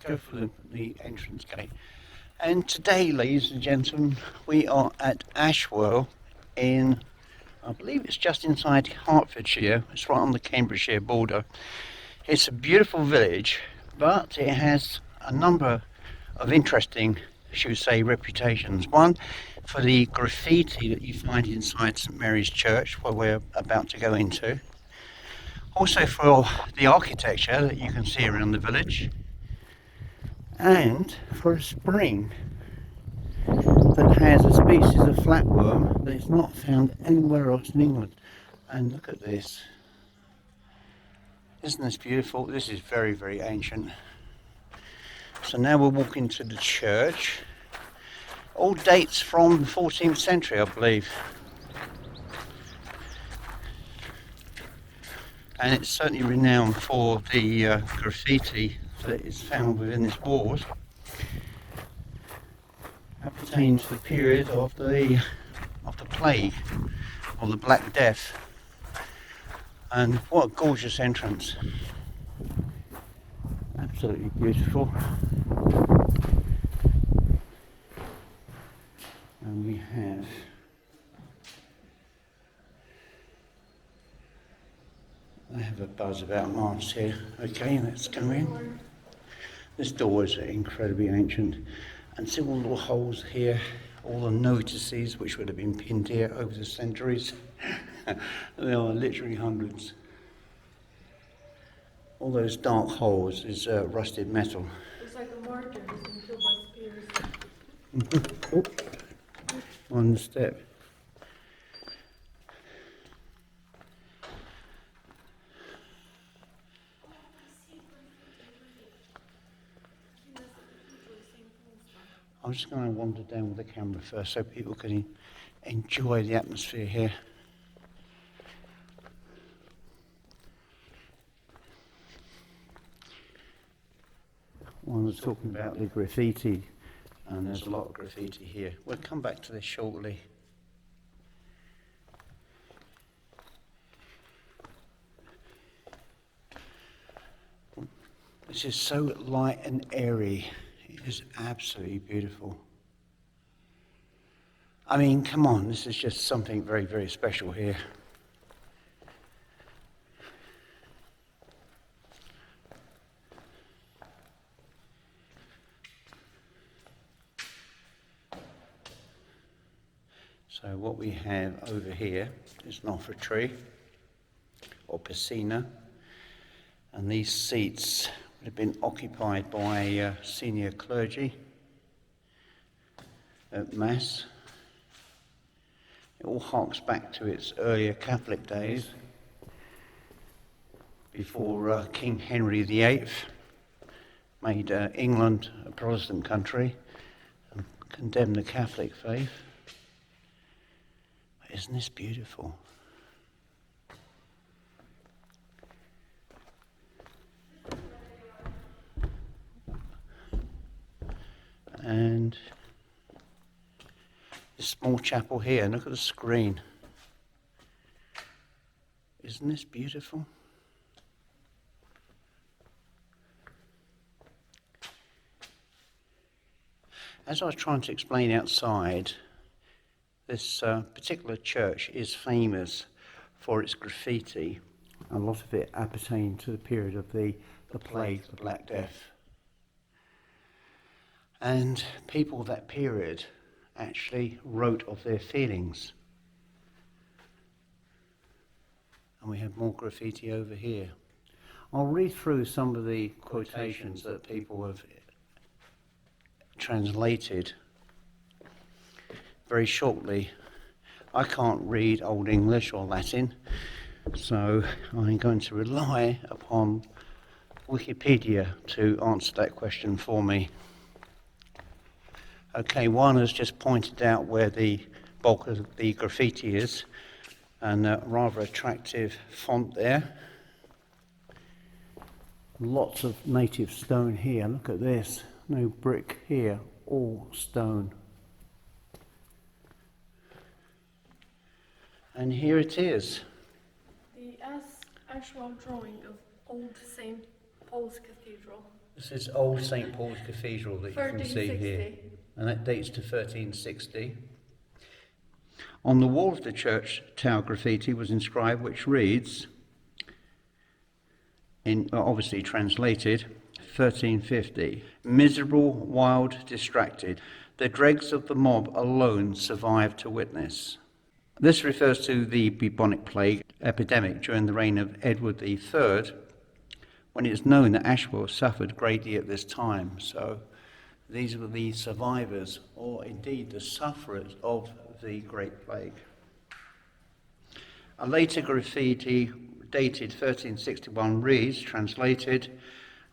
go through the entrance gate. And today, ladies and gentlemen, we are at Ashwell in, I believe it's just inside Hertfordshire. It's right on the Cambridgeshire border. It's a beautiful village, but it has a number of interesting, should we say, reputations. One, for the graffiti that you find inside St Mary's Church, where we're about to go into. Also for the architecture that you can see around the village. And for a spring that has a species of flatworm that is not found anywhere else in England. And look at this. Isn't this beautiful? This is very, very ancient. So now we'll walk into the church. All dates from the 14th century, I believe. And it's certainly renowned for the graffiti that is found within its walls. That pertains to the period of the plague, or the Black Death. And what a gorgeous entrance. Absolutely beautiful. And we have I have a buzz about Mars here. Okay, let's go in. This door is incredibly ancient. And see all the little holes here, all the notices which would have been pinned here over the centuries. There are literally hundreds. All those dark holes is rusted metal. It's like a martyr who's been killed by spears. Oh, one step. I'm just going to wander down with the camera first so people can enjoy the atmosphere here. One was talking about the graffiti, and there's a lot of graffiti here. We'll come back to this shortly. This is so light and airy. It is absolutely beautiful. I mean, come on, this is just something very, very special here. So what we have over here is an offertory or piscina, and these seats would have been occupied by senior clergy at Mass. It all harks back to its earlier Catholic days, before King Henry VIII made England a Protestant country and condemned the Catholic faith. Isn't this beautiful? And this small chapel here, look at the screen. Isn't this beautiful? As I was trying to explain outside, this particular church is famous for its graffiti. A lot of it appertained to the period of the plague, the Black Death. And people of that period actually wrote of their feelings. And we have more graffiti over here. I'll read through some of the quotations that people have translated very shortly. I can't read Old English or Latin, so I'm going to rely upon Wikipedia to answer that question for me. Okay, one has just pointed out where the bulk of the graffiti is, and a rather attractive font there. Lots of native stone here, look at this. No brick here, all stone. And here it is. The Ashwell drawing of Old St. Paul's Cathedral. This is old St Paul's Cathedral that you can see here, 1360. and that dates to 1360. On the wall of the church tower graffiti was inscribed, which reads, in obviously translated, 1350, miserable, wild, distracted, the dregs of the mob alone survived to witness. This refers to the bubonic plague epidemic during the reign of Edward III, when it is known that Ashwell suffered greatly at this time. So these were the survivors, or indeed the sufferers of the Great Plague. A later graffiti dated 1361 reads, translated,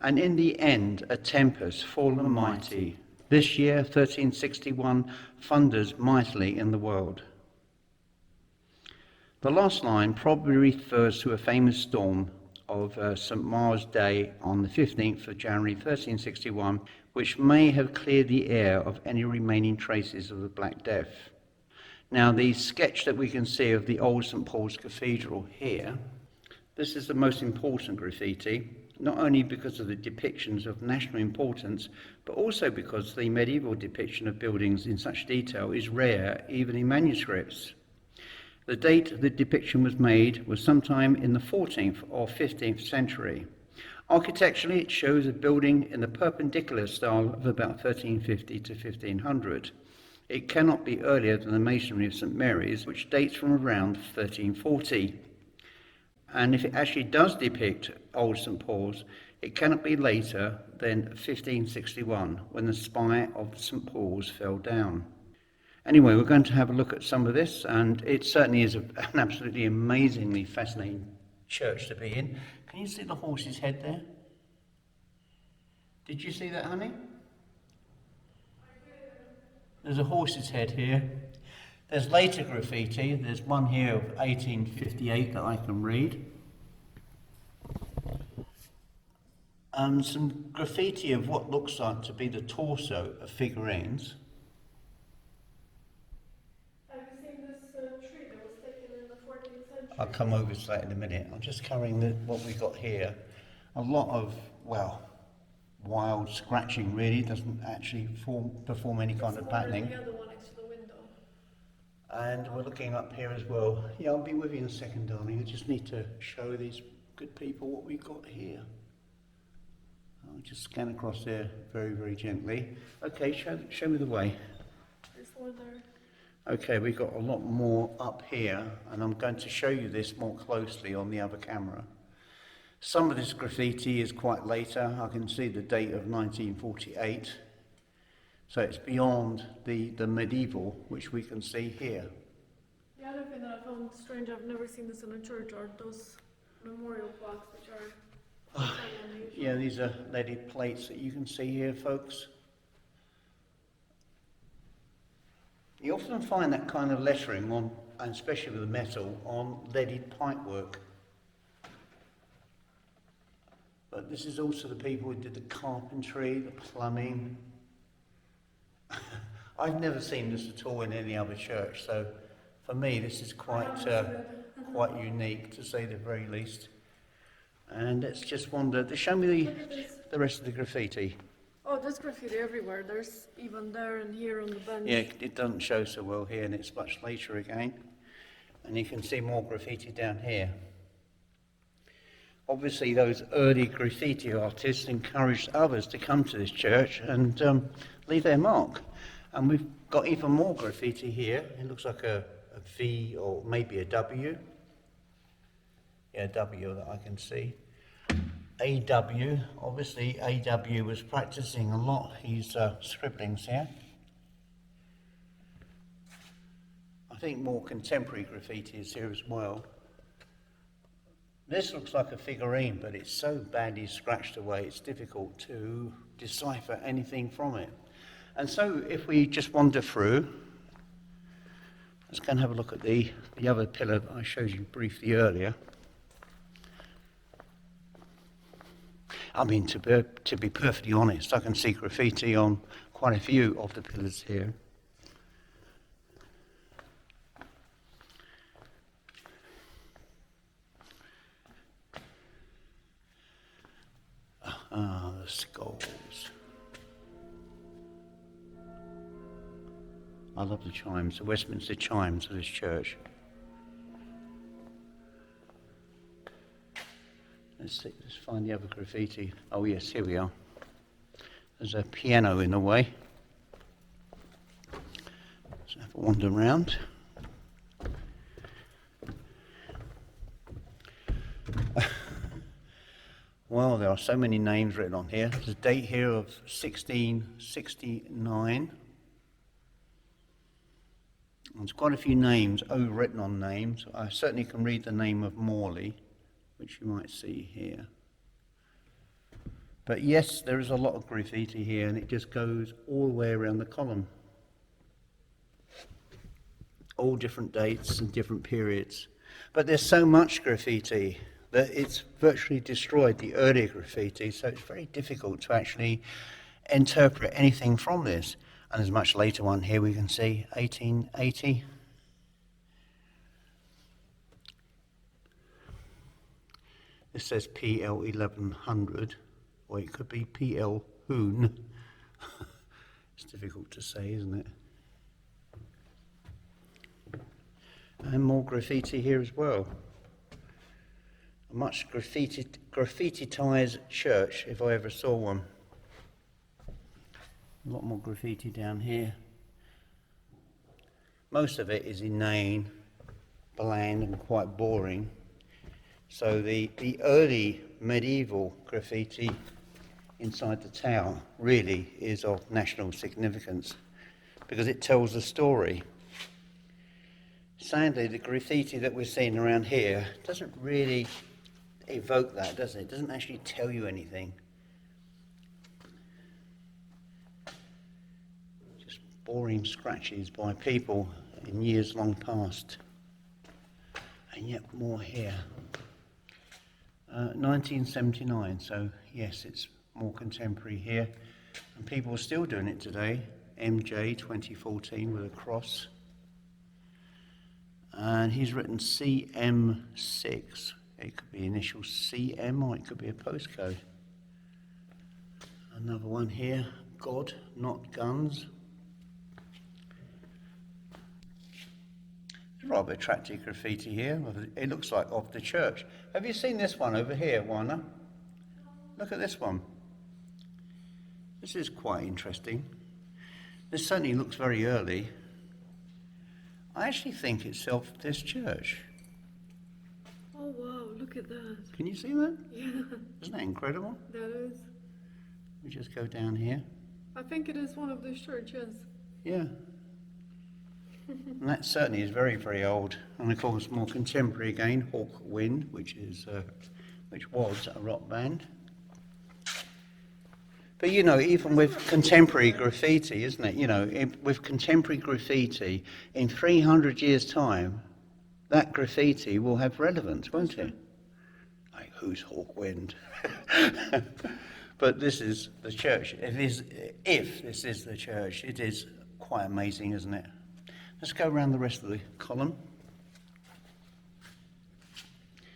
and in the end a tempest full and mighty. This year, 1361, thunders mightily in the world. The last line probably refers to a famous storm of St. Mars Day on the 15th of January 1361, which may have cleared the air of any remaining traces of the Black Death. Now, the sketch that we can see of the old St. Paul's Cathedral here, this is the most important graffiti, not only because of the depictions of national importance, but also because the medieval depiction of buildings in such detail is rare, even in manuscripts. The date the depiction was made was sometime in the 14th or 15th century. Architecturally, it shows a building in the perpendicular style of about 1350 to 1500. It cannot be earlier than the masonry of St. Mary's, which dates from around 1340. And if it actually does depict old St. Paul's, it cannot be later than 1561, when the spire of St. Paul's fell down. Anyway, we're going to have a look at some of this, and it certainly is an absolutely amazingly fascinating church to be in. Can you see the horse's head there? Did you see that, honey? There's a horse's head here. There's later graffiti. There's one here of 1858 that I can read. Some graffiti of what looks like to be the torso of figurines. I'll come over to that in a minute. I'm just carrying what we got here. A lot of, well, wild scratching really. Doesn't actually perform any kind of patterning. The other one next to the window. And we're looking up here as well. Yeah, I'll be with you in a second, darling. I just need to show these good people what we've got here. I'll just scan across there very, very gently. Okay, show me the way. There's one there. Okay, we've got a lot more up here, and I'm going to show you this more closely on the other camera. Some of this graffiti is quite later. I can see the date of 1948. So it's beyond the medieval, which we can see here. The other thing that I found strange, I've never seen this in a church, are those memorial plaques, which are quite unusual. Yeah, these are leaded plates that you can see here, folks. You often find that kind of lettering on, and especially with the metal, on leaded pipework. But this is also the people who did the carpentry, the plumbing. I've never seen this at all in any other church, so for me this is quite unique, to say the very least. And let's just wander. Show me the rest of the graffiti. Oh, there's graffiti everywhere. There's even there and here on the bench. Yeah, it doesn't show so well here, and it's much later again. And you can see more graffiti down here. Obviously, those early graffiti artists encouraged others to come to this church and leave their mark. And we've got even more graffiti here. It looks like a V or maybe a W. Yeah, W that I can see. AW, obviously AW was practicing a lot his scribblings here. I think more contemporary graffiti is here as well. This looks like a figurine, but it's so badly scratched away it's difficult to decipher anything from it. And so if we just wander through, let's go and have a look at the other pillar that I showed you briefly earlier. I mean, to be perfectly honest, I can see graffiti on quite a few of the pillars here. the skulls. I love the chimes, the Westminster chimes of this church. Let's see, let's find the other graffiti. Oh yes, here we are. There's a piano in the way. Let's have a wander around. Well, there are so many names written on here. There's a date here of 1669. There's quite a few names written on names. I certainly can read the name of Morley, which you might see here. But yes, there is a lot of graffiti here, and it just goes all the way around the column. All different dates and different periods. But there's so much graffiti that it's virtually destroyed the earlier graffiti, so it's very difficult to actually interpret anything from this. And there's a much later one here we can see, 1880. This says PL 1100, or it could be PL Hoon. It's difficult to say, isn't it? And more graffiti here as well. A much graffitized church, if I ever saw one. A lot more graffiti down here. Most of it is inane, bland and quite boring. So the early medieval graffiti inside the tower really is of national significance because it tells a story. Sadly, the graffiti that we're seeing around here doesn't really evoke that, does it? It doesn't actually tell you anything. Just boring scratches by people in years long past. And yet more here. 1979, so yes, it's more contemporary here. And people are still doing it today. MJ 2014 with a cross. And he's written CM6. It could be initial CM or it could be a postcode. Another one here, God, not guns. There's rather attractive graffiti here. It looks like of the church. Have you seen this one over here, Oana? Look at this one. This is quite interesting. This certainly looks very early. I actually think it's this church. Oh wow, look at that. Can you see that? Yeah. Isn't that incredible? That is. We just go down here. I think it is one of those churches. Yeah. And that certainly is very, very old. And of course, more contemporary again, Hawk Wind, which was a rock band. But you know, even with contemporary graffiti, isn't it? You know, with contemporary graffiti, in 300 years' time, that graffiti will have relevance, won't it? Like, who's Hawk Wind? But this is the church. If this is the church, it is quite amazing, isn't it? Let's go around the rest of the column.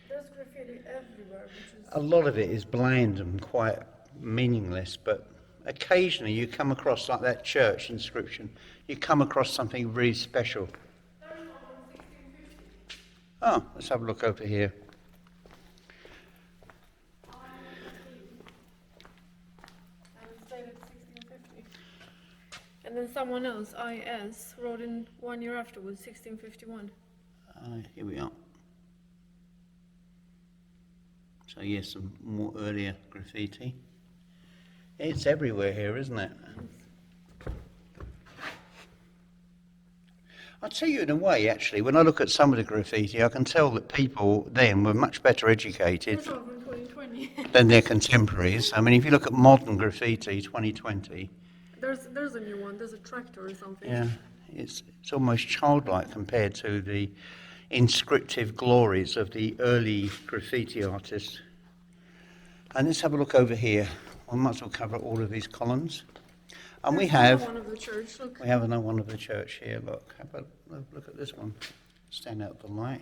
There's graffiti everywhere, which is... A lot of it is bland and quite meaningless, but occasionally you come across, like that church inscription, you come across something really special. There is one from 1650. Oh, let's have a look over here. And it's dated 1650. And then someone else, IS, wrote in 1 year afterwards, 1651. Here we are. So yes, some more earlier graffiti. It's everywhere here, isn't it? I'll tell you in a way, actually, when I look at some of the graffiti, I can tell that people then were much better educated There's one from 2020. than their contemporaries. I mean, if you look at modern graffiti, 2020, There's a new one, there's a tractor or something. yeah, it's almost childlike compared to the inscriptive glories of the early graffiti artists. And let's have a look over here. We might as well cover all of these columns. And we There's have another one of the church, look. we have another one of the church here. Look, how about look at this one? Stand out the light.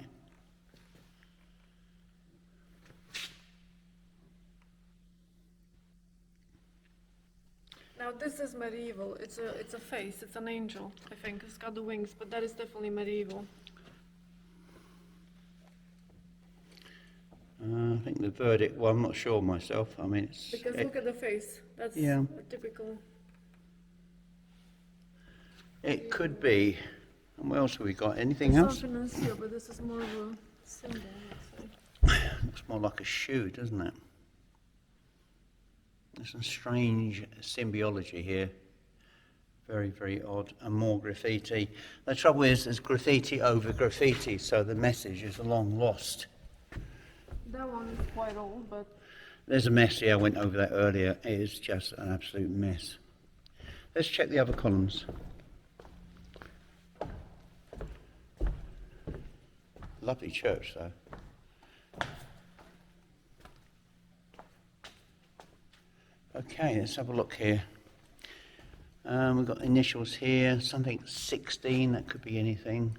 Now this is medieval. It's a face. It's an angel. I think it's got the wings, but that is definitely medieval. I think the verdict. Well, I'm not sure myself. I mean, Because look at the face. That's Yeah. a typical. It could be. And what else have we got? Anything There's else? something else here, but this is more of a symbol, I'd say. Looks more like a shoe, doesn't it? There's some strange symbiology here. Very, very odd. And more graffiti. The trouble is, there's graffiti over graffiti, so the message is long lost. That one is quite old, but There's a mess here. I went over that earlier. It is just an absolute mess. Let's check the other columns. Lovely church, though. Okay, let's have a look here. We've got initials here, something 16, that could be anything.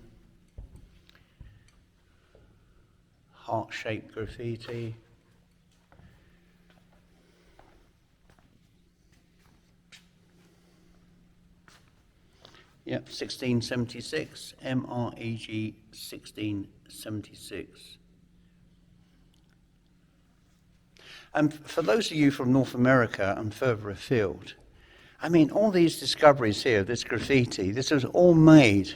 Heart-shaped graffiti. Yep, 1676, MREG 1676. And for those of you from North America and further afield, I mean, all these discoveries here, this graffiti, this was all made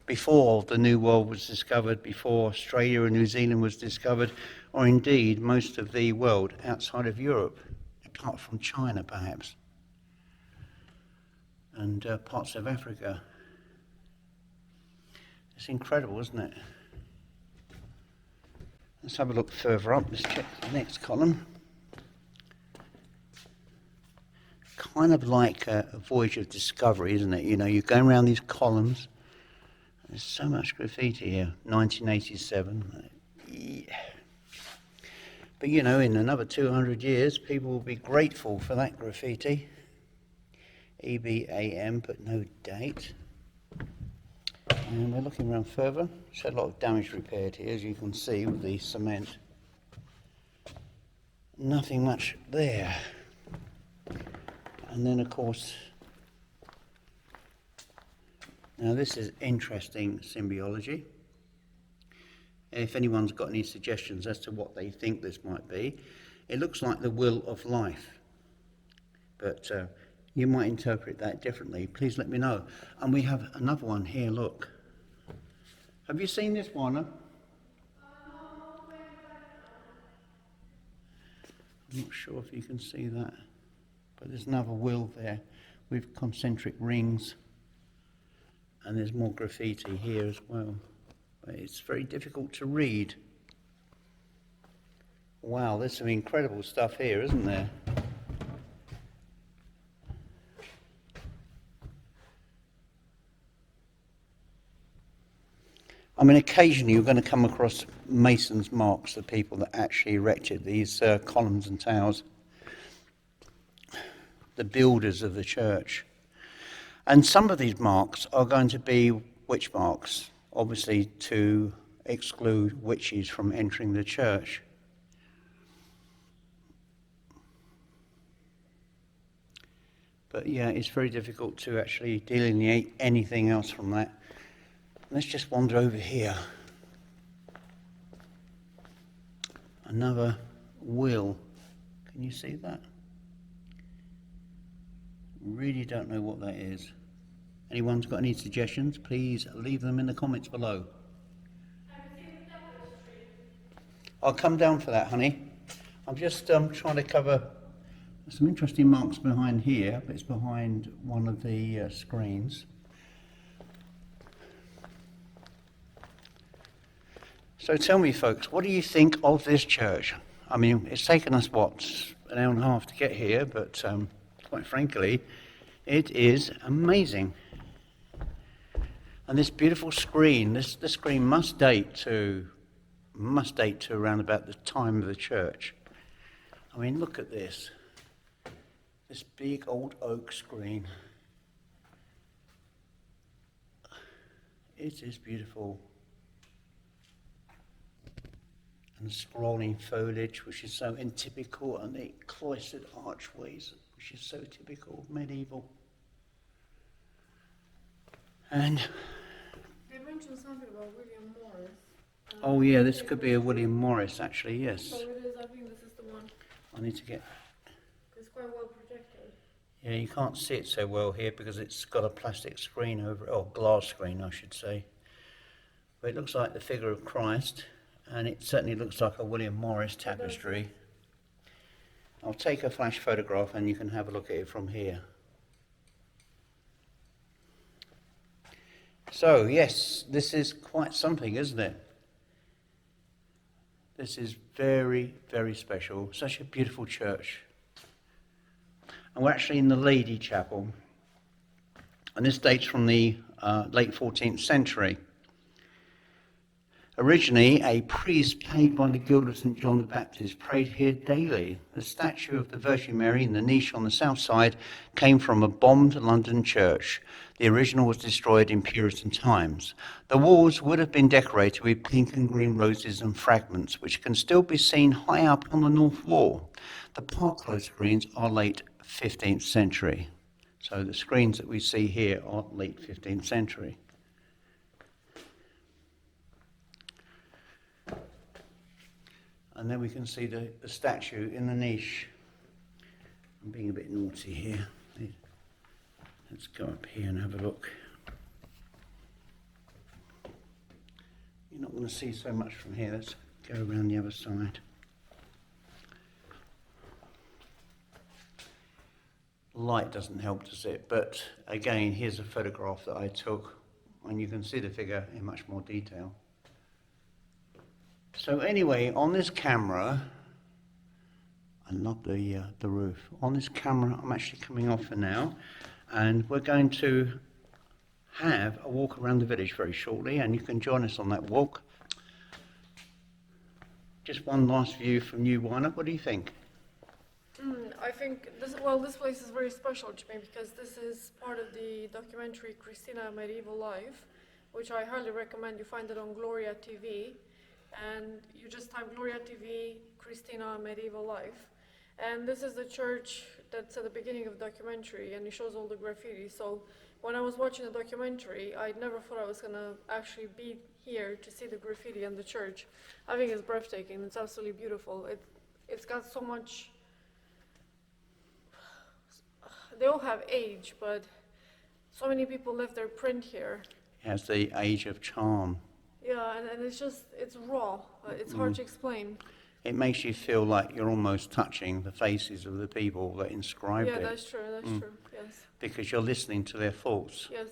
before the New World was discovered, before Australia and New Zealand was discovered, or indeed most of the world outside of Europe, apart from China perhaps, and parts of Africa. It's incredible, isn't it? Let's have a look further up. Let's check the next column. Kind of like a voyage of discovery, isn't it? You know, you're going around these columns. There's so much graffiti here. 1987. Yeah. But you know, in another 200 years, people will be grateful for that graffiti. EBAM, but no date. And we're looking around further. It's had a lot of damage repaired here, as you can see, with the cement. Nothing much there. And then, of course, now this is interesting symbiology. If anyone's got any suggestions as to what they think this might be, it looks like the will of life. But you might interpret that differently. Please let me know. And we have another one here, look. Have you seen this one? I'm not sure if you can see that. But there's another will there with concentric rings. And there's more graffiti here as well. But it's very difficult to read. Wow, there's some incredible stuff here, isn't there? I mean, occasionally you're going to come across masons' marks, the people that actually erected these columns and towers, the builders of the church. And some of these marks are going to be witch marks, obviously to exclude witches from entering the church. But yeah, it's very difficult to actually delineate anything else from that. Let's just wander over here. Another will. Can you see that? Really don't know what that is. Anyone's got any suggestions? Please leave them in the comments below. I'll come down for that, honey. I'm just trying to cover some interesting marks behind here, but it's behind one of the screens. So tell me, folks, what do you think of this church? I mean, it's taken us, what, an hour and a half to get here, but quite frankly, it is amazing. And this beautiful screen, this screen must date to around about the time of the church. I mean, look at this. This big old oak screen. It is beautiful. And the scrolling foliage, which is so atypical, and the cloistered archways. which is so typical of medieval. And They mentioned something about William Morris. oh yeah, this could be a William Morris actually, yes. So it is, I think this is the one. I need to get... It's quite well projected. Yeah, you can't see it so well here because it's got a plastic screen over it, or glass screen I should say. But it looks like the figure of Christ, and it certainly looks like a William Morris tapestry. I'll take a flash photograph and you can have a look at it from here. So yes, this is quite something, isn't it? This is very, very special. Such a beautiful church. And we're actually in the Lady Chapel. And this dates from the late 14th century. Originally, a priest paid by the Guild of St. John the Baptist prayed here daily. The statue of the Virgin Mary in the niche on the south side came from a bombed London church. The original was destroyed in Puritan times. The walls would have been decorated with pink and green roses and fragments, which can still be seen high up on the north wall. The park close screens are late 15th century. So the screens that we see here are late 15th century. And then we can see the statue in the niche. I'm being a bit naughty here. Let's go up here and have a look. You're not going to see so much from here. Let's go around the other side. Light doesn't help, does it? But again, here's a photograph that I took, and you can see the figure in much more detail. So anyway, on this camera, I love the roof. On this camera, I'm actually coming off for now, and we're going to have a walk around the village very shortly, and you can join us on that walk. Just one last view from you, Oana. What do you think? I think this place is very special to me because this is part of the documentary Christina Medieval Life, which I highly recommend. You find it on Gloria TV. And you just type Gloria TV, Christina Medieval Life. And this is the church that's at the beginning of the documentary, and it shows all the graffiti. So when I was watching the documentary, I never thought I was going to actually be here to see the graffiti and the church. I think it's breathtaking. It's absolutely beautiful. It's got so much... They all have age, but so many people left their print here. It has the age of charm. Yeah, and it's just, it's raw. It's hard to explain. It makes you feel like you're almost touching the faces of the people that inscribed it. Yeah, that's true, yes. Because you're listening to their thoughts. Yes.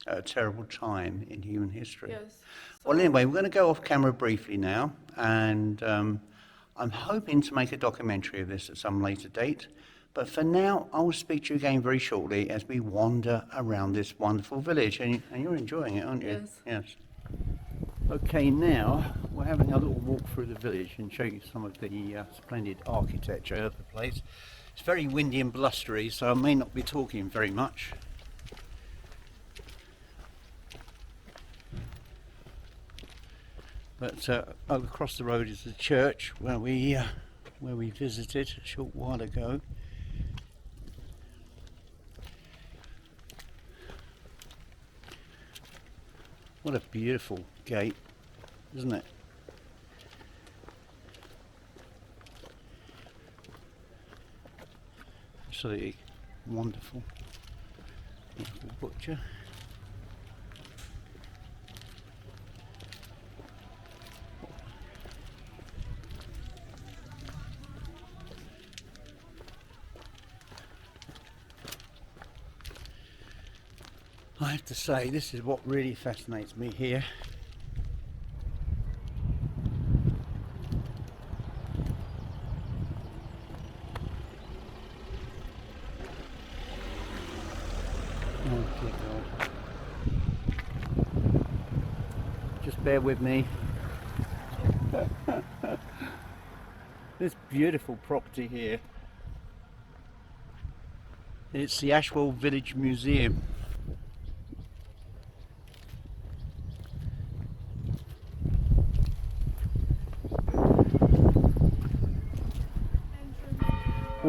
At a terrible time in human history. Yes. Well, anyway, we're going to go off camera briefly now, and I'm hoping to make a documentary of this at some later date. But for now, I will speak to you again very shortly as we wander around this wonderful village. And you're enjoying it, aren't you? Yes. Yes. Okay, now we're having a little walk through the village and show you some of the splendid architecture of the place. It's very windy and blustery, so I may not be talking very much. But across the road is the church where we visited a short while ago. What a beautiful gate, isn't it? Absolutely wonderful. Beautiful butcher. I have to say, this is what really fascinates me here. Oh, dear God. Just bear with me. This beautiful property here. It's the Ashwell Village Museum.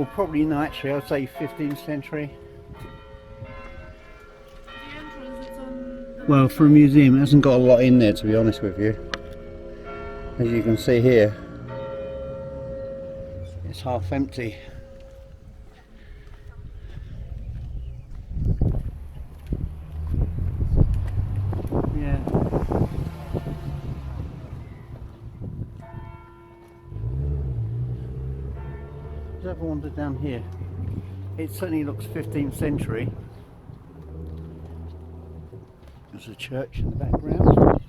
Well, probably not actually, I'd say 15th century. The entrance is on the Well, for a museum, it hasn't got a lot in there, to be honest with you. As you can see here, it's half empty. Yeah. Let's have a wander down here. It certainly looks 15th century. There's a church in the background.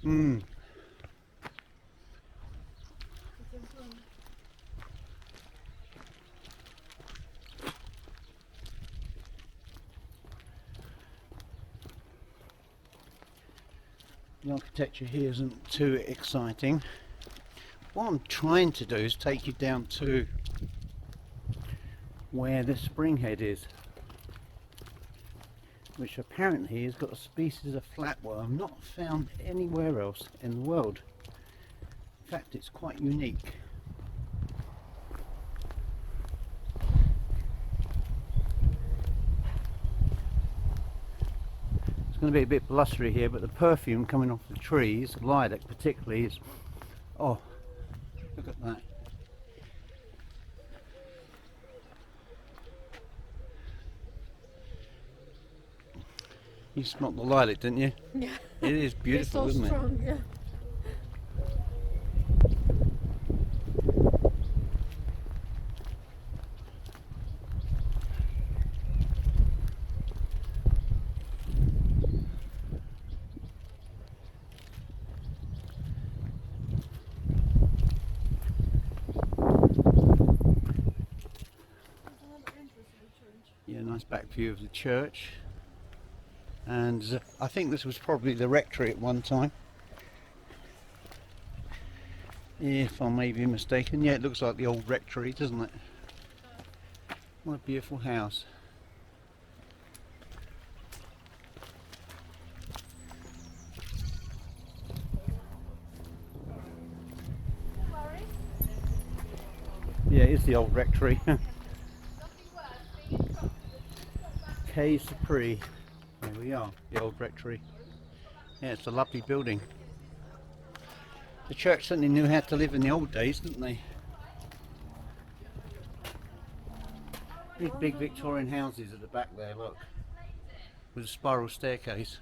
Mm. The architecture here isn't too exciting. What I'm trying to do is take you down to where the springhead is, which apparently has got a species of flatworm not found anywhere else in the world. In fact, it's quite unique. It's going to be a bit blustery here, but the perfume coming off the trees, lilac particularly, is, oh, look at that. You smelt the lilac, didn't you? Yeah. It is beautiful, It's so isn't it? strong, yeah. Yeah, nice back view of the church. And I think this was probably the rectory at one time, if I may be mistaken. Yeah, it looks like the old rectory, doesn't it? What a beautiful house. Yeah, it's the old rectory. Quai Supri. There we are, the old rectory. Yeah, it's a lovely building. The church certainly knew how to live in the old days, didn't they? Big Victorian houses at the back there, look. With a spiral staircase.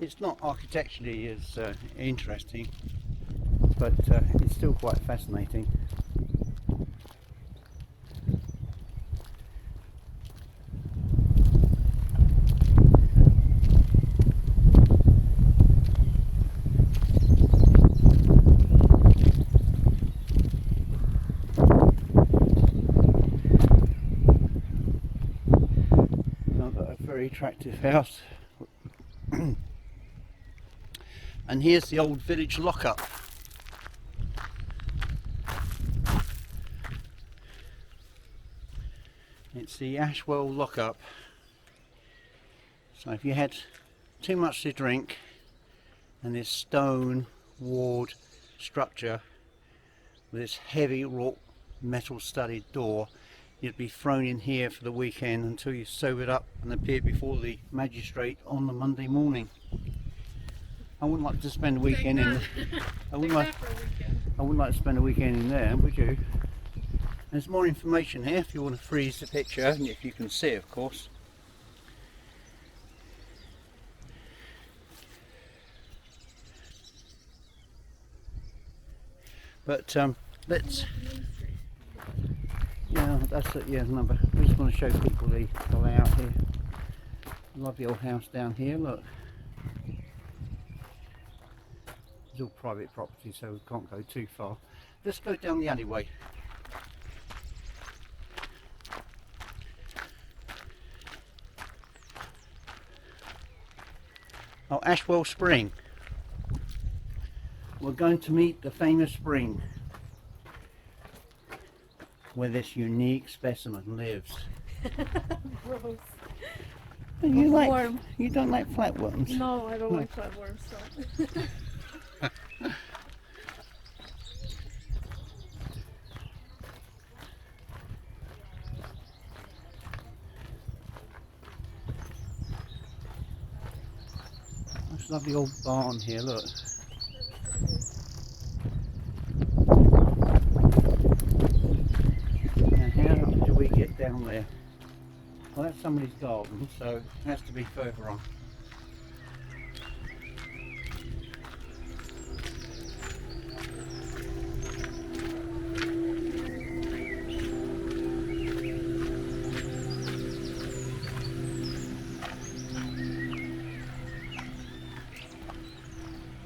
It's not architecturally as interesting, but it's still quite fascinating. Another very attractive house. And here's the old village lockup. It's the Ashwell lockup. So if you had too much to drink and this stone walled structure with this heavy wrought metal studded door, you'd be thrown in here for the weekend until you sobered up and appeared before the magistrate on the Monday morning. I wouldn't like to spend a weekend in. I wouldn't like to spend a weekend in there, would you? There's more information here if you want to freeze the picture, and if you can see it, of course. But let's. Yeah, that's it. Yeah, number. I just want to show people the layout here. Lovely old house down here. Look. It's all private property, so we can't go too far. Let's go down the alleyway. Oh, Ashwell Spring. we're going to meet the famous spring where this unique specimen lives. Gross. You don't like flatworms? No, I don't like flatworms. So. This lovely old barn here, look. Now how do we get down there? Well, that's somebody's garden, so it has to be further on.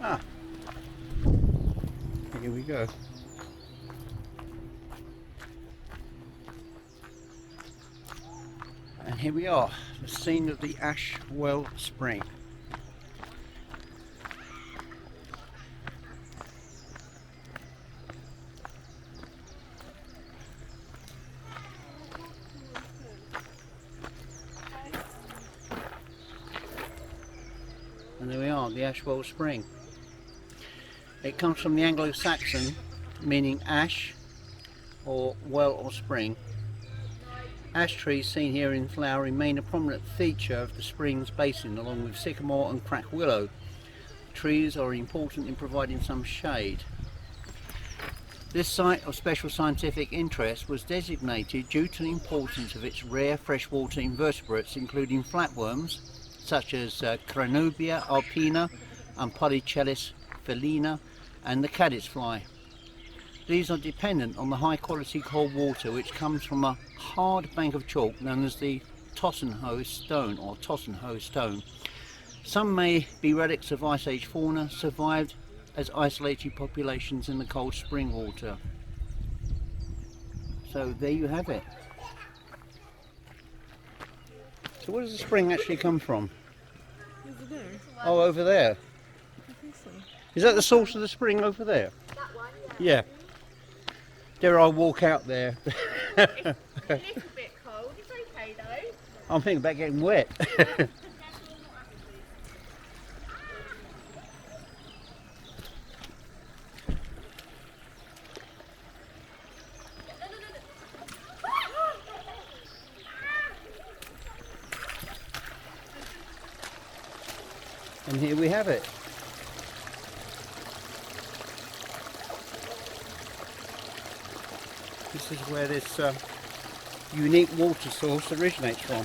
Ah, here we go. And here we are, the scene of the Ashwell Spring. And there we are, the Ashwell Spring. It comes from the Anglo-Saxon meaning ash or well or spring. Ash trees seen here in flower remain a prominent feature of the spring's basin along with sycamore and crack willow. Trees are important in providing some shade. This site of special scientific interest was designated due to the importance of its rare freshwater invertebrates including flatworms such as Cranobia alpina and Polychelys felina and the caddisfly. These are dependent on the high quality cold water which comes from a hard bank of chalk known as the Tossenhoe stone. Some may be relics of Ice Age fauna survived as isolated populations in the cold spring water. So there you have it. So where does the spring actually come from? Over there. Oh, over there. I think so. Is that the source of the spring over there? That one, Yeah. Dare I walk out there? it's a little bit cold. It's okay though. I'm thinking about getting wet. And here we have it. This is where this unique water source originates from.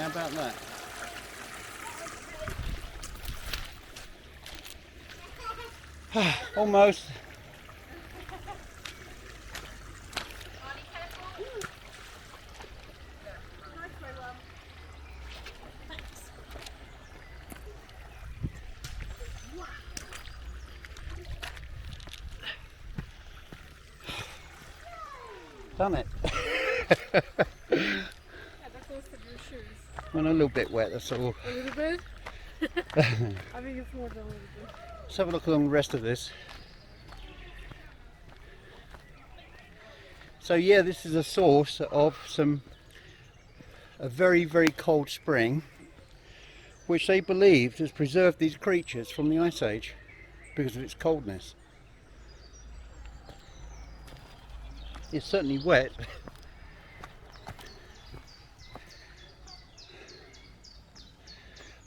How about that? Almost. Done it. Yeah, that goes to your shoes. I'm a little bit wet, that's all. A little bit? I think it's more than a little bit. Let's have a look along the rest of this. So yeah, this is a source of a very, very cold spring, which they believed has preserved these creatures from the Ice Age because of its coldness. It's certainly wet.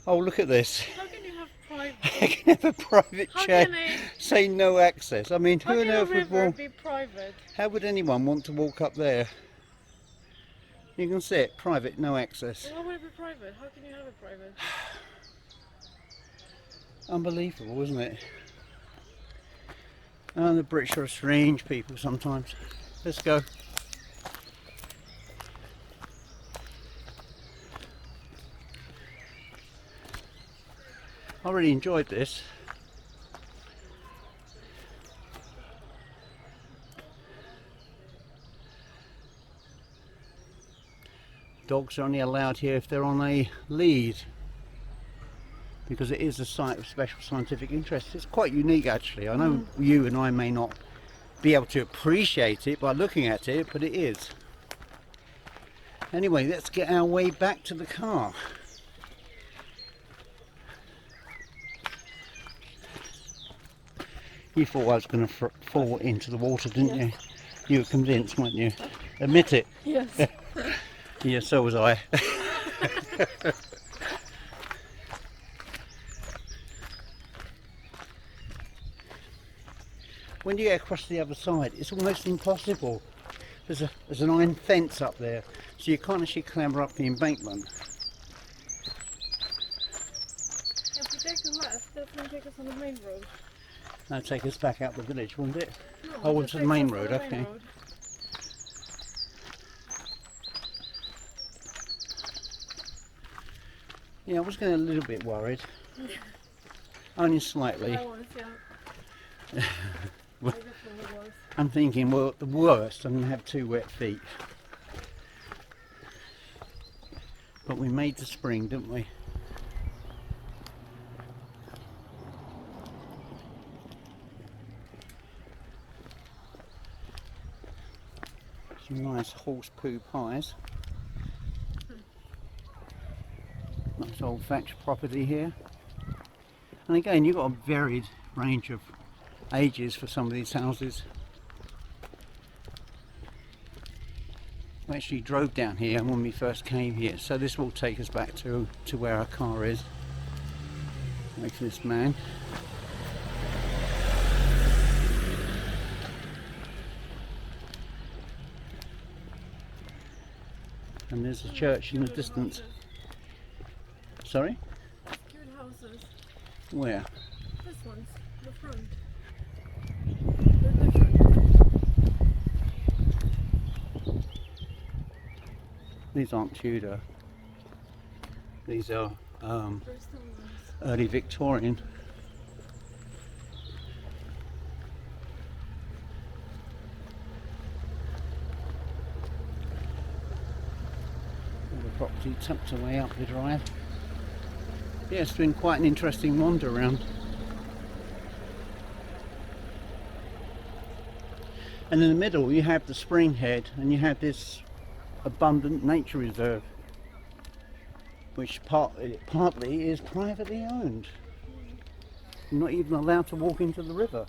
Oh, look at this. How can you have private? I can have a private How chair, can I- say no access. I mean, How who on can a earth would river want... be private? How would anyone want to walk up there? You can see it, private, no access. Why would it be private? How can you have it private? Unbelievable, isn't it? Oh, the British are strange people sometimes. Let's go. I really enjoyed this. Dogs are only allowed here if they're on a lead. because it is a site of special scientific interest. It's quite unique actually. I know you and I may not be able to appreciate it by looking at it, but it is. Anyway, let's get our way back to the car. You thought I was going to fall into the water, didn't you? You were convinced, weren't you? Admit it. Yes. Yeah, so was I. When you get across to the other side, it's almost impossible. There's an iron fence up there, so you can't actually clamber up the embankment. If we take a left, that's going to take us on the main road. That'll take us back out the village, won't it? No, Oh, that onto the takes main us to road, the okay. road. Yeah, I was getting a little bit worried. Only slightly. I was, yeah. I definitely was. I'm thinking, well, at the worst, I'm going to have 2 wet feet. But we made the spring, didn't we? Some nice horse poo pies. Nice old-fashioned property here. And again, you've got a varied range of ages for some of these houses. We actually drove down here when we first came here, so this will take us back to where our car is. Like this man. And there's a church in the distance. Sorry? Cute houses. Where? This one's the front. They're different. These aren't Tudor. These are They're still nice. early Victorian. The property tucked away up the drive. Yeah, it's been quite an interesting wander around. And in the middle you have the spring head and you have this abundant nature reserve, which partly is privately owned. You're not even allowed to walk into the river.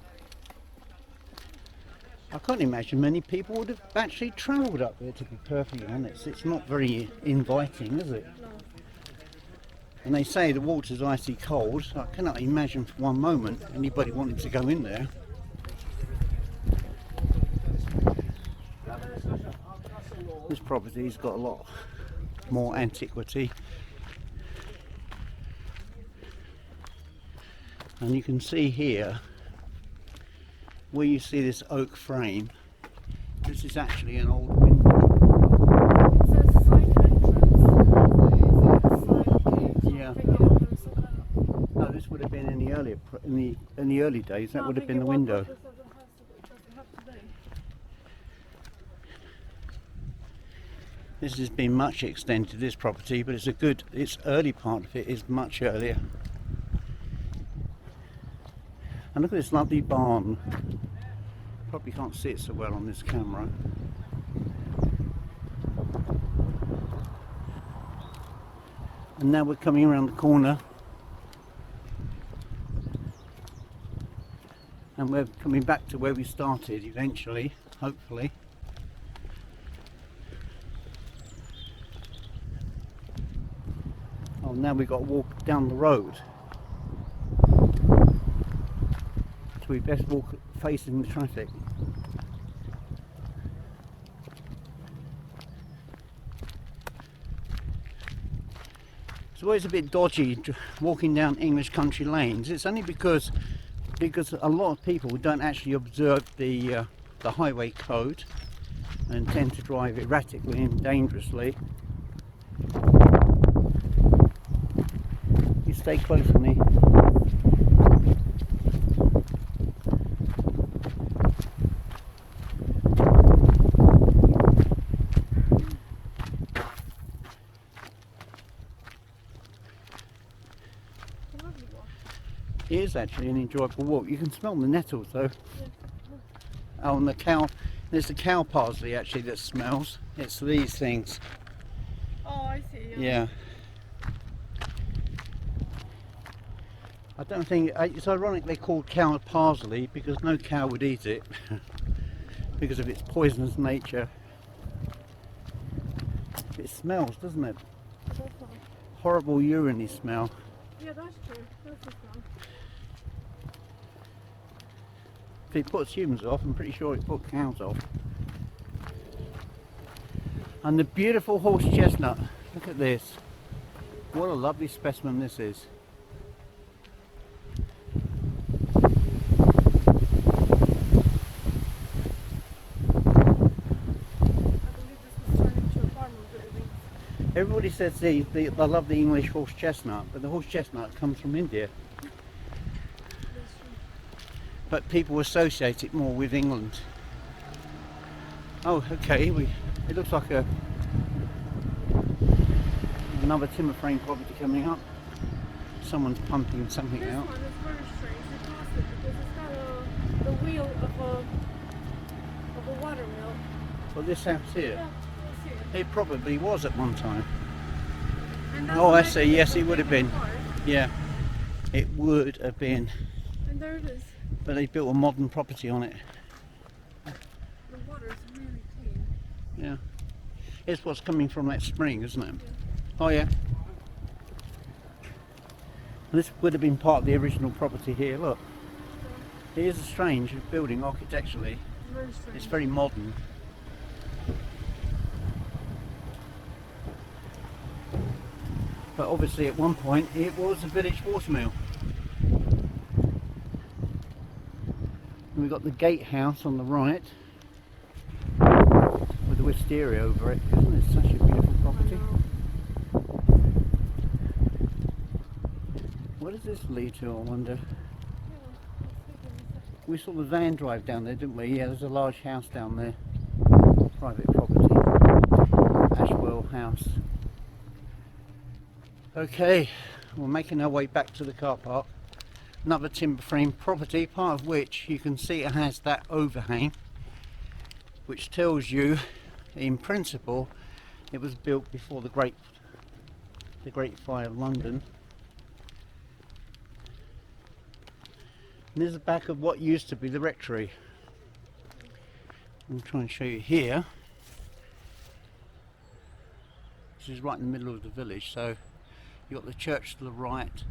I can't imagine many people would have actually travelled up there, to be perfectly honest. It's not very inviting, is it? No. And they say the water's icy cold, so I cannot imagine for one moment anybody wanting to go in there. This property's got a lot more antiquity. And you can see here, where you see this oak frame, this is actually an old window. It says side entrance. Yeah. Pick it up and so kind of. No, this would have been in the earlier, in the early days. That would have been the window. This doesn't have today. This has been much extended, this property, but its early part of it is much earlier. And look at this lovely barn. Probably can't see it so well on this camera. And now we're coming around the corner. And we're coming back to where we started eventually, hopefully. Oh, now we've got to walk down the road. So we best walk facing the traffic. It's always a bit dodgy walking down English country lanes. It's only because a lot of people don't actually observe the highway code and tend to drive erratically and dangerously. You stay close to me. It looks is actually an enjoyable walk. You can smell the nettles though. Oh, and the cow, there's the cow parsley actually that smells. It's these things. Oh, I see. Yeah. I don't think, it's ironically called cow parsley because no cow would eat it because of its poisonous nature. It smells, doesn't it? Horrible urine smell. Yeah, that's true. That's the smell. If it puts humans off, I'm pretty sure it put cows off. And the beautiful horse chestnut. Look at this. What a lovely specimen this is. Everybody says they love the English horse chestnut, but the horse chestnut comes from India. But people associate it more with England. Oh, okay, it looks like another timber frame property coming up. Someone's pumping something out. This one is very strange. It's massive because it's got the wheel of a water mill. Well, this house here, Yeah, you'll see it. it probably was at one time. And that's Oh, I the see, next yes, it would have been. part. Yeah, it would have been. And there it is. But they built a modern property on it. The water is really clean. Yeah. It's what's coming from that spring, isn't it? Oh yeah. This would have been part of the original property here, look. It is a strange building architecturally. Very strange. It's very modern. But obviously at one point it was a village watermill. And we've got the gatehouse on the right with the wisteria over it. Isn't it such a beautiful property? What does this lead to, I wonder? We saw the van drive down there, didn't we? Yeah, there's a large house down there. Private property. Ashwell house. Okay, we're making our way back to the car park. Another timber frame property, part of which you can see it has that overhang, which tells you, in principle, it was built before the Great Fire of London. And this is the back of what used to be the rectory. I'll try and show you here. This is right in the middle of the village, so you've got the church to the right,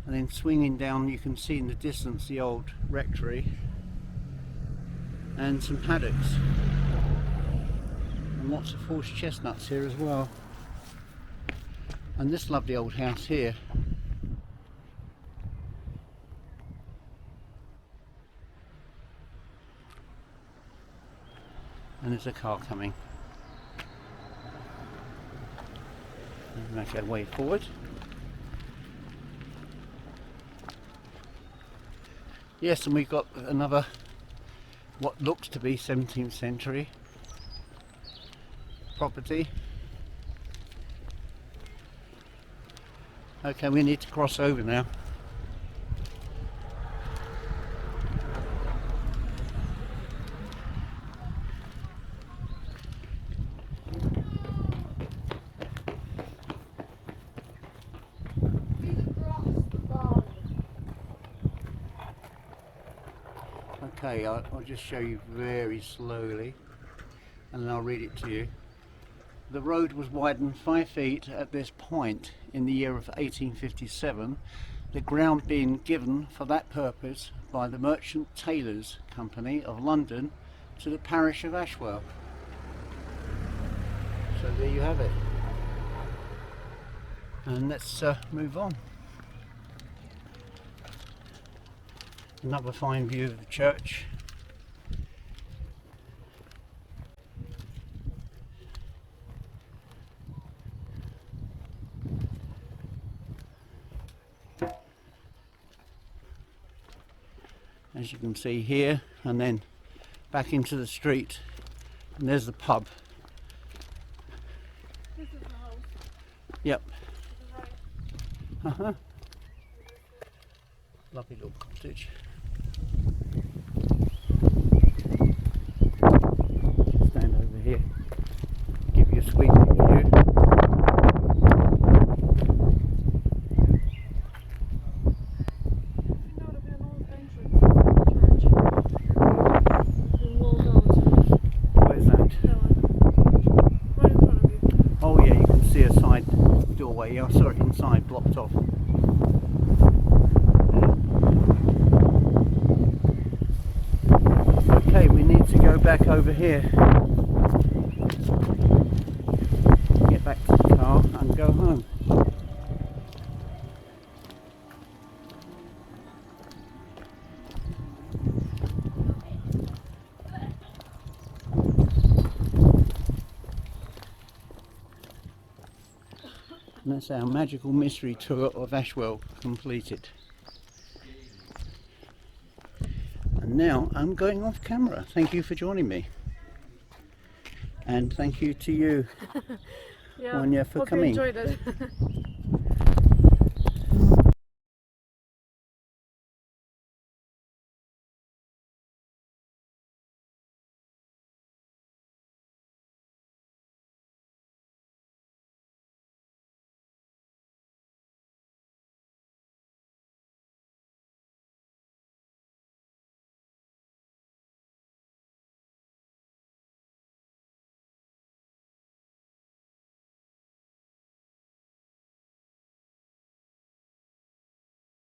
and then swinging down you can see in the distance the old rectory and some paddocks. And lots of horse chestnuts here as well. And this lovely old house here. And there's a car coming. Make our way forward. Yes, and we've got another, what looks to be 17th century property. Okay, we need to cross over now. Okay, I'll just show you very slowly and then I'll read it to you. The road was widened 5 feet at this point in the year of 1857, the ground being given for that purpose by the Merchant Taylors Company of London to the parish of Ashwell. So there you have it. And let's move on. Another fine view of the church. As you can see here, and then back into the street, and there's the pub. This is the house. Yep. To the right. Lovely little cottage. Stand over here, give you a sweet view. That would have been an old entrance to the church. It's been walled out. Where's that? That one. Right in front of you. Oh yeah, you can see a side doorway. Yeah, I saw it inside, blocked off. Okay, we need to go back over here. Get back to the car and go home. And that's our magical mystery tour of Ashwell completed. And now I'm going off camera. Thank you for joining me. And thank you to you, Yeah, Oana, for hope coming. you enjoyed it.